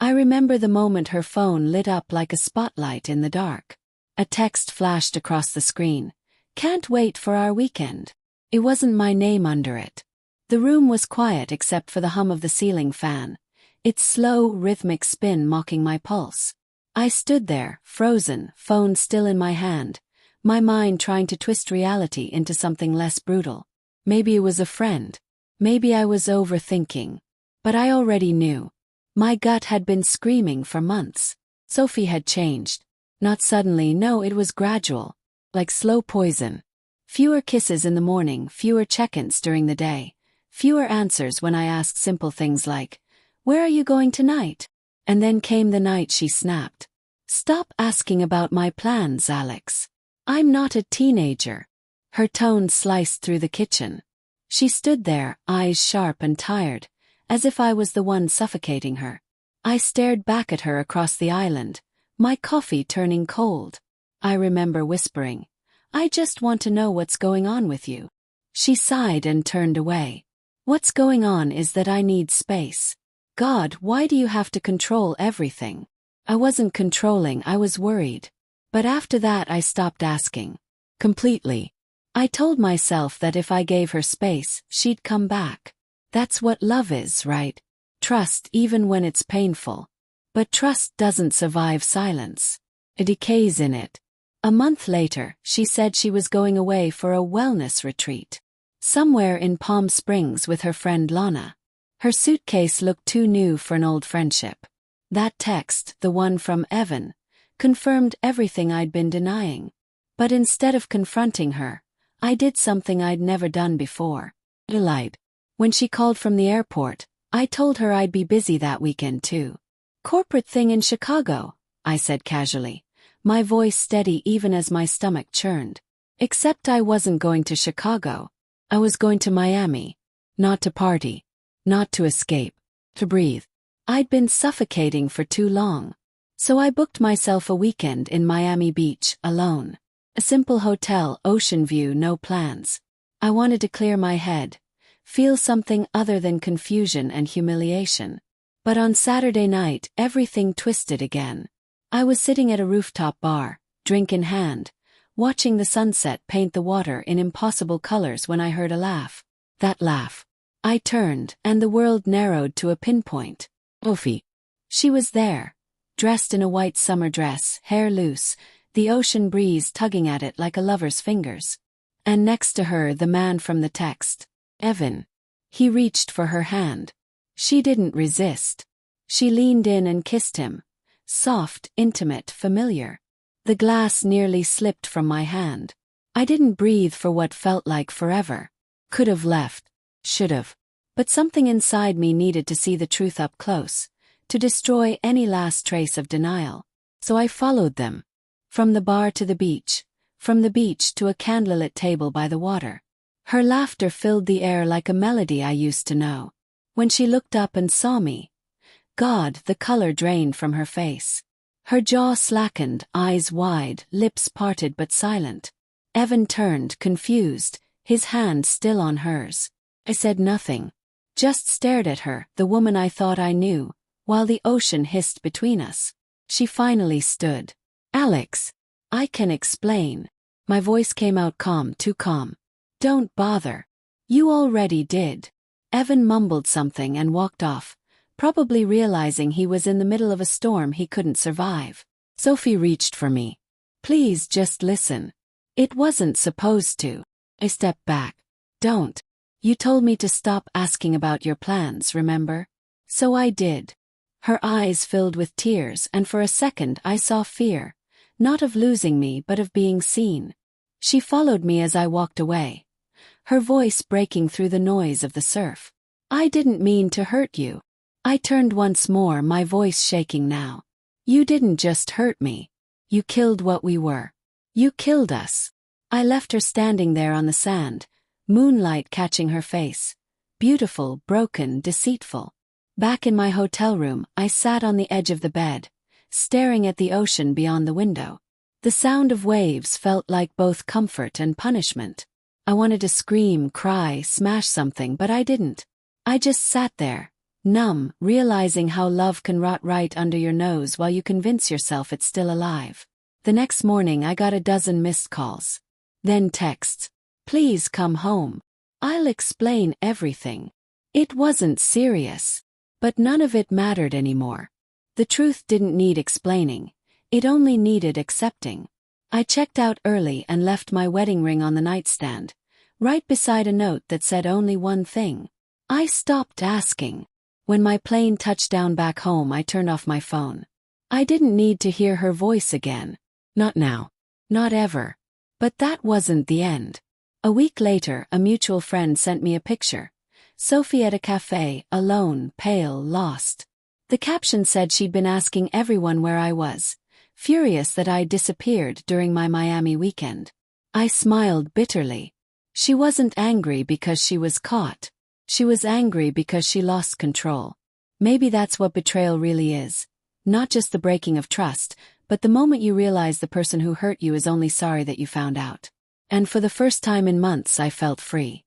I remember the moment her phone lit up like a spotlight in the dark. A text flashed across the screen. "Can't wait for our weekend." It wasn't my name under it. The room was quiet except for the hum of the ceiling fan, its slow, rhythmic spin mocking my pulse. I stood there, frozen, phone still in my hand, my mind trying to twist reality into something less brutal. Maybe it was a friend. Maybe I was overthinking. But I already knew. My gut had been screaming for months. Sophie had changed. Not suddenly, no, it was gradual. Like slow poison. Fewer kisses in the morning, fewer check-ins during the day. Fewer answers when I asked simple things like, "Where are you going tonight?" And then came the night she snapped. "Stop asking about my plans, Alex. I'm not a teenager." Her tone sliced through the kitchen. She stood there, eyes sharp and tired, as if I was the one suffocating her. I stared back at her across the island, my coffee turning cold. I remember whispering, "I just want to know what's going on with you." She sighed and turned away. "What's going on is that I need space." God, why do you have to control everything? I wasn't controlling, I was worried. But after that I stopped asking. Completely. I told myself that if I gave her space, she'd come back. That's what love is, right? Trust even when it's painful. But trust doesn't survive silence. It decays in it. A month later, she said she was going away for a wellness retreat. Somewhere in Palm Springs with her friend Lana. Her suitcase looked too new for an old friendship. That text, the one from Evan, confirmed everything I'd been denying. But instead of confronting her, I did something I'd never done before. Delight. When she called from the airport, I told her I'd be busy that weekend too. "Corporate thing in Chicago," I said casually, my voice steady even as my stomach churned. Except I wasn't going to Chicago. I was going to Miami. Not to party. Not to escape. To breathe. I'd been suffocating for too long. So I booked myself a weekend in Miami Beach, alone. A simple hotel, ocean view, no plans. I wanted to clear my head. Feel something other than confusion and humiliation. But on Saturday night, everything twisted again. I was sitting at a rooftop bar, drink in hand, watching the sunset paint the water in impossible colors when I heard a laugh. That laugh. I turned, and the world narrowed to a pinpoint. Sophie. She was there, dressed in a white summer dress, hair loose, the ocean breeze tugging at it like a lover's fingers. And next to her the man from the text. Evan. He reached for her hand. She didn't resist. She leaned in and kissed him. Soft, intimate, familiar. The glass nearly slipped from my hand. I didn't breathe for what felt like forever. Could have left. Should have. But something inside me needed to see the truth up close, to destroy any last trace of denial. So I followed them. From the bar to the beach. From the beach to a candlelit table by the water. Her laughter filled the air like a melody I used to know. When she looked up and saw me, God, the color drained from her face. Her jaw slackened, eyes wide, lips parted but silent. Evan turned, confused, his hand still on hers. I said nothing. Just stared at her, the woman I thought I knew, while the ocean hissed between us. She finally stood. "Alex. I can explain." My voice came out calm, too calm. "Don't bother. You already did." Evan mumbled something and walked off, probably realizing he was in the middle of a storm he couldn't survive. Sophie reached for me. "Please just listen." It wasn't supposed to. I stepped back. "Don't. You told me to stop asking about your plans, remember? So I did." Her eyes filled with tears, and for a second I saw fear, not of losing me but of being seen. She followed me as I walked away, her voice breaking through the noise of the surf. "I didn't mean to hurt you." I turned once more, my voice shaking now. "You didn't just hurt me. You killed what we were. You killed us." I left her standing there on the sand, moonlight catching her face. Beautiful, broken, deceitful. Back in my hotel room, I sat on the edge of the bed, staring at the ocean beyond the window. The sound of waves felt like both comfort and punishment. I wanted to scream, cry, smash something, but I didn't. I just sat there, Numb, realizing how love can rot right under your nose while you convince yourself it's still alive. The next morning I got a dozen missed calls. Then texts. Please come home. I'll explain everything. It wasn't serious. But none of it mattered anymore. The truth didn't need explaining. It only needed accepting. I checked out early and left my wedding ring on the nightstand, right beside a note that said only one thing. I stopped asking. When my plane touched down back home, I turned off my phone. I didn't need to hear her voice again. Not now. Not ever. But that wasn't the end. A week later, a mutual friend sent me a picture. Sophie at a cafe, alone, pale, lost. The caption said she'd been asking everyone where I was, furious that I'd disappeared during my Miami weekend. I smiled bitterly. She wasn't angry because she was caught. She was angry because she lost control. Maybe that's what betrayal really is. Not just the breaking of trust, but the moment you realize the person who hurt you is only sorry that you found out. And for the first time in months I felt free.